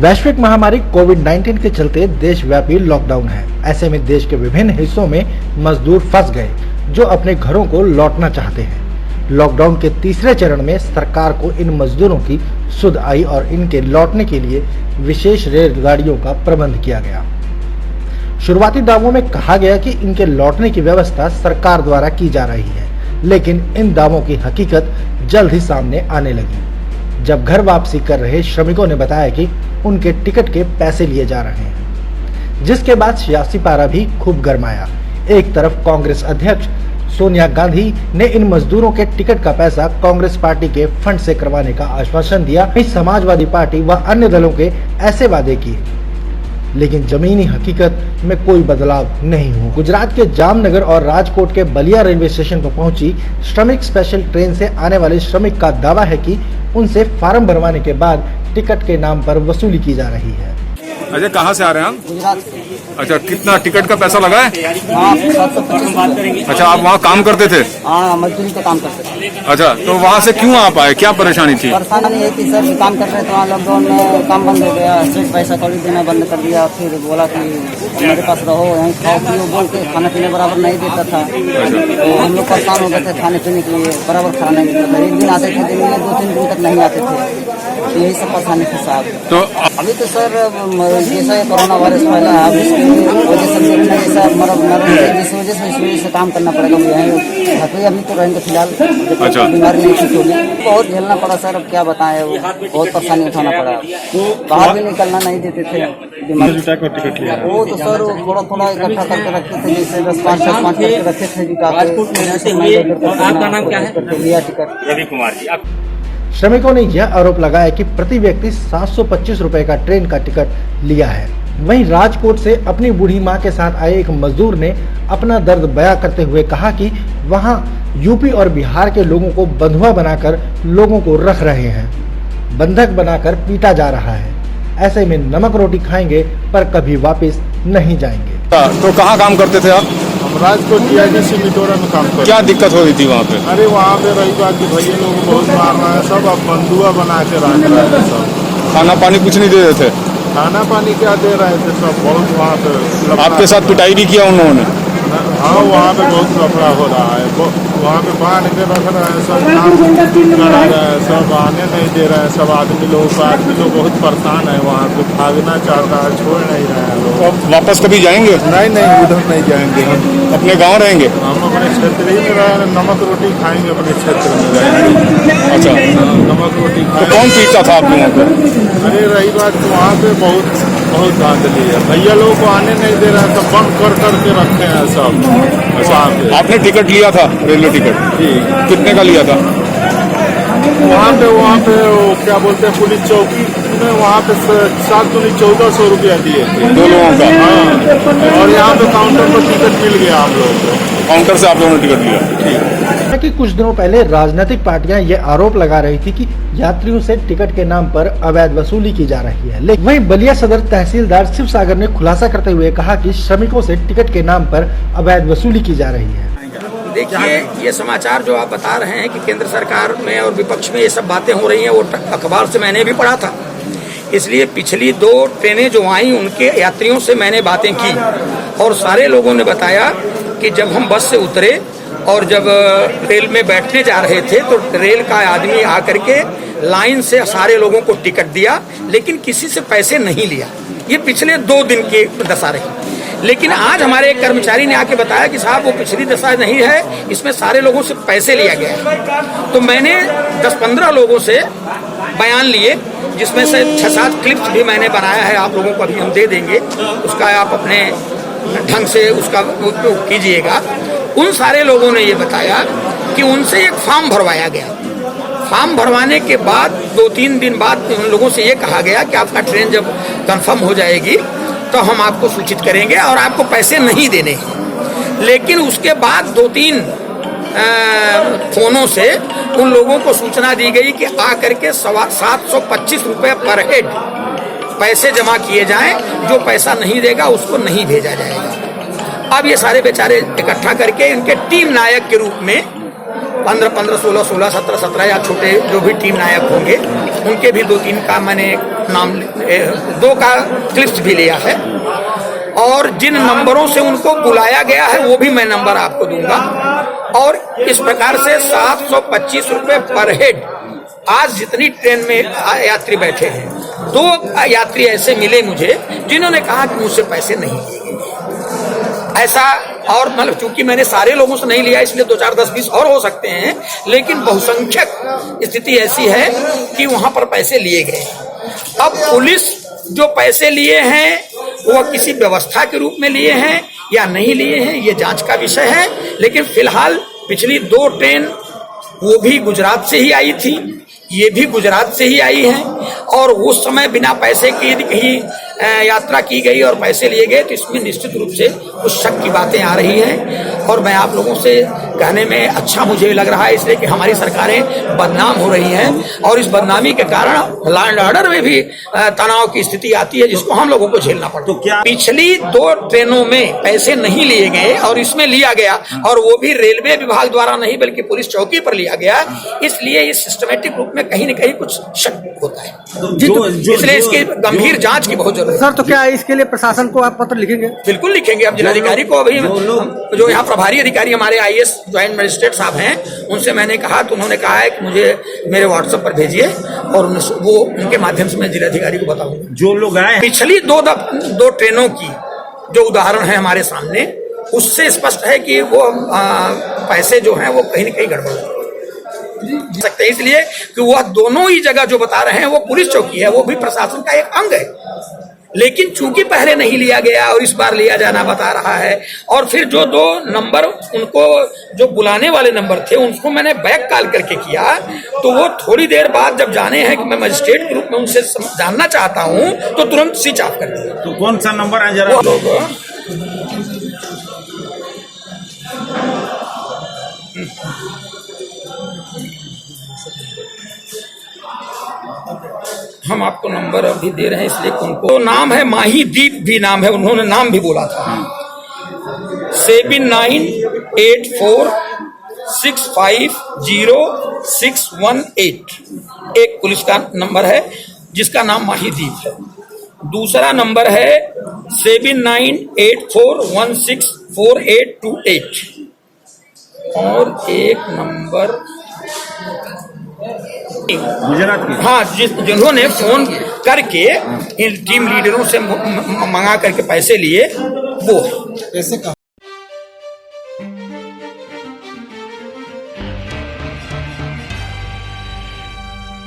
वैश्विक महामारी कोविड-19 के चलते देशव्यापी लॉकडाउन है। ऐसे में देश के विभिन्न हिस्सों में मजदूर फंस गए जो अपने घरों को लौटना चाहते हैं। लॉकडाउन के तीसरे चरण में सरकार को इन मजदूरों की सुध आई और इनके लौटने के लिए विशेष रेलगाड़ियों का प्रबंध किया गया। शुरुआती दावों में कहा गया कि इनके लौटने की व्यवस्था सरकार द्वारा की जा रही है, लेकिन इन दावों की हकीकत जल्द ही सामने आने लगी जब घर वापसी कर रहे श्रमिकों ने बताया कि उनके टिकट के पैसे लिए जा रहे हैं, जिसके बाद सियासी पारा भी खूब गरमाया। एक तरफ कांग्रेस अध्यक्ष सोनिया गांधी ने इन मजदूरों के टिकट का पैसा कांग्रेस पार्टी के फंड से करवाने का आश्वासन दिया। वहीं समाजवादी पार्टी व अन्य दलों के ऐसे वादे किए, लेकिन जमीनी हकीकत में कोई बदलाव नहीं हुआ। गुजरात के जामनगर और राजकोट के बलिया रेलवे स्टेशन पर पहुंची श्रमिक स्पेशल ट्रेन से आने वाले श्रमिक का दावा है कि उनसे फार्म भरवाने के बाद टिकट के नाम पर वसूली की जा रही है। अच्छा, कहाँ से आ रहे हैं आप? गुजरात। अच्छा, कितना टिकट का पैसा लगा है? 725। अच्छा, आप वहाँ काम करते थे? हाँ, मजदूरी का काम करते थे। अच्छा, तो वहाँ से क्यों आप आए, क्या परेशानी थी? परेशानी ये थी सर, काम कर रहे थे वहाँ, लॉकडाउन में काम बंद हो गया, स्टेट पैसा कौड़ी देना बंद कर दिया। फिर बोला कि मेरे पास रहो, यहीं खाओ पियो बोल के खाने पीने बराबर नहीं देता था। तो हम लोग परेशान हो गए थे, खाने पीने के लिए बराबर खाना नहीं देता था। एक दिन आते थे, दिन में 2-3 दिन तक नहीं आते थे। यही सब परेशानी थी साहब। तो अभी तो सर जैसा कोरोना वायरस फैला है, अब इसकी वजह से जैसा जिस वजह से इस वजह से काम करना पड़ेगा। अभी तो रहेंगे फिलहाल, बीमारी नहीं ठीक होगी। बहुत झेलना पड़ा सर, अब क्या बताएं, वो बहुत परेशानी उठाना पड़ा। बाहर भी निकलना नहीं देते थे। वो तो सर थोड़ा थोड़ा इकट्ठा करके रखते थे, जैसे 10-5 करके रखे थे। आपका नाम क्या है? रवि कुमार जी। श्रमिकों ने यह आरोप लगाया कि प्रति व्यक्ति 725 रुपए का ट्रेन का टिकट लिया है। वहीं राजकोट से अपनी बूढ़ी मां के साथ आए एक मजदूर ने अपना दर्द बयां करते हुए कहा कि वहां यूपी और बिहार के लोगों को बंधुआ बनाकर लोगों को रख रहे हैं, बंधक बनाकर पीटा जा रहा है। ऐसे में नमक रोटी खाएंगे पर कभी वापस नहीं जाएंगे। तो कहाँ काम करते थे आप? राजकोट DIDC मिटोरा में काम करते। क्या दिक्कत हो रही थी वहाँ पे? अरे वहाँ पे रही बात कि भैया लोग बहुत मार रहा है, सब अब बंधुआ बना के रख रहे हैं। सब खाना पानी कुछ नहीं दे रहे थे? खाना पानी क्या दे रहे थे, सब बहुत वहाँ पे। आपके साथ पिटाई भी किया उन्होंने? हाँ, वहाँ पे बहुत लफड़ा हो रहा है। वहाँ पे बांध के रख रहे हैं, सब काम करा रहे हैं, सब आने नहीं दे रहे हैं। सब आदमी लोग बहुत परेशान है। वहाँ पे भागना चाहता है, छोड़ नहीं रहे हैं लोग। तो वापस कभी जाएंगे? नहीं, उधर नहीं जाएंगे। हम अपने गाँव रहेंगे? हम अपने क्षेत्र ही में रहे, नमक रोटी खाएंगे, अपने क्षेत्र में रहेंगे। अच्छा, नमक रोटी तो खाएंगे। कौन पीटता था आप लोगों को? अरे रही बात तो वहाँ पे बहुत धांधली है। भैया लोगों को आने नहीं दे रहा है, सब बंद कर के रखे हैं सब। वहाँ पे आपने टिकट लिया था, रेलवे टिकट? जी। कितने का लिया था? वहाँ पे वो क्या बोलते हैं, पुलिस चौकी में वहाँ पे 7-1400 रुपया दिए थे 2 लोगों का। हाँ, और यहाँ पे काउंटर पर टिकट मिल गया हम लोगों को। काउंटर से आप लोगों ने टिकट लिया? कि कुछ दिनों पहले राजनीतिक पार्टियां ये आरोप लगा रही थी कि यात्रियों से टिकट के नाम पर अवैध वसूली की जा रही है। लेकिन वहीं बलिया सदर तहसीलदार शिव सागर ने खुलासा करते हुए कहा कि श्रमिकों से टिकट के नाम पर अवैध वसूली की जा रही है। देखिए, ये समाचार जो आप बता रहे हैं कि केंद्र सरकार में और विपक्ष में ये सब बातें हो रही हैं, वो अखबार से मैंने भी पढ़ा था। इसलिए पिछली 2 ट्रेनें जो आई उनके यात्रियों से मैंने बातें की और सारे लोगों ने बताया कि जब हम बस से उतरे और जब रेल में बैठने जा रहे थे तो रेल का आदमी आकर के लाइन से सारे लोगों को टिकट दिया, लेकिन किसी से पैसे नहीं लिया। ये पिछले 2 दिन की दशा रही। लेकिन आज हमारे एक कर्मचारी ने आके बताया कि साहब वो पिछली दशा नहीं है, इसमें सारे लोगों से पैसे लिया गया है। तो मैंने 10-15 लोगों से बयान लिए, जिसमें से 6-7 क्लिप्स भी मैंने बनाया है, आप लोगों को अभी हम दे देंगे, उसका आप अपने ढंग से उसका उपयोग कीजिएगा। उन सारे लोगों ने ये बताया कि उनसे एक फॉर्म भरवाया गया। फॉर्म भरवाने के बाद 2-3 दिन बाद उन लोगों से ये कहा गया कि आपका ट्रेन जब कंफर्म हो जाएगी तो हम आपको सूचित करेंगे और आपको पैसे नहीं देने हैं। लेकिन उसके बाद 2-3 फोनों से उन लोगों को सूचना दी गई कि आकर के 725 रुपये पर हेड पैसे जमा किए जाएं, जो पैसा नहीं देगा उसको नहीं भेजा जाएगा। अब ये सारे बेचारे इकट्ठा करके इनके टीम नायक के रूप में 15-15, 16-16, 17-17 या छोटे जो भी टीम नायक होंगे उनके भी 2-3 का मैंने नाम 2 का क्लिप्स भी लिया है, और जिन नंबरों से उनको बुलाया गया है वो भी मैं नंबर आपको दूंगा। और इस प्रकार से 725 रुपए पर हेड आज जितनी ट्रेन में यात्री बैठे हैं, 2 यात्री ऐसे मिले मुझे जिन्होंने कहा कि मुझसे पैसे नहीं लिए गए। ऐसा, और मतलब चूंकि मैंने सारे लोगों से नहीं लिया इसलिए 2, 4, 10, 20 और हो सकते हैं, लेकिन बहुसंख्यक स्थिति ऐसी है कि वहां पर पैसे लिए गए। अब पुलिस जो पैसे लिए हैं वो किसी व्यवस्था के रूप में लिए हैं या नहीं लिए हैं, ये जांच का विषय है। लेकिन फिलहाल पिछली 2 ट्रेन वो भी गुजरात से ही आई थी, ये भी गुजरात से ही आई हैं, और उस समय बिना पैसे की यदि कहीं यात्रा की गई और पैसे लिए गए तो इसमें निश्चित रूप से कुछ शक की बातें आ रही हैं। और मैं आप लोगों से कहने में अच्छा मुझे लग रहा है, इसलिए कि हमारी सरकारें बदनाम हो रही हैं और इस बदनामी के कारण लॉ एंड ऑर्डर में भी तनाव की स्थिति आती है, जिसको हम लोगों को झेलना पड़ता है। तो क्या पिछली 2 ट्रेनों में पैसे नहीं लिए गए और इसमें लिया गया, और वो भी रेलवे विभाग द्वारा नहीं बल्कि पुलिस चौकी पर लिया गया, इसलिए इस सिस्टमेटिक रूप में कहीं न कहीं कुछ शक होता है, इसलिए इसकी गंभीर जांच की बहुत जरूरत है। सर, तो क्या इसके लिए प्रशासन को आप पत्र लिखेंगे? बिल्कुल लिखेंगे। अब जिलाधिकारी को, अभी जो यहाँ प्रभारी अधिकारी हमारे IAS ज्वाइंट मजिस्ट्रेट साहब हैं, उनसे मैंने कहा तो उन्होंने कहा है कि मुझे मेरे व्हाट्सएप पर भेजिए, और वो उनके माध्यम से मैं जिलाधिकारी को बताऊंगा। जो लोग आए पिछली 2 ट्रेनों की जो उदाहरण है हमारे सामने, उससे स्पष्ट है कि वो पैसे जो हैं वो कहीं न कहीं गड़बड़ सकते हैं, इसलिए कि वह दोनों ही जगह जो बता रहे हैं वो पुलिस चौकी है, वो भी प्रशासन का एक अंग है। लेकिन चूंकि पहले नहीं लिया गया और इस बार लिया जाना बता रहा है, और फिर जो 2 नंबर उनको जो बुलाने वाले नंबर थे उनको मैंने बैक कॉल करके किया, तो वो थोड़ी देर बाद जब जाने हैं कि मैं मजिस्ट्रेट के रूप में उनसे जानना चाहता हूं तो तुरंत स्विच ऑफ कर दिया। तो कौन सा नंबर है जरा लोग? हम आपको नंबर अभी दे रहे हैं, इसलिए उनको तो नाम है माही दीप भी नाम है, उन्होंने नाम भी बोला था 7984650618। एक पुलिस का नंबर है जिसका नाम माही दीप है, दूसरा नंबर है 7984164828, और एक नंबर गुजरात की। हाँ, जिन्होंने फोन करके इन टीम लीडरों से मंगा करके पैसे लिए वो।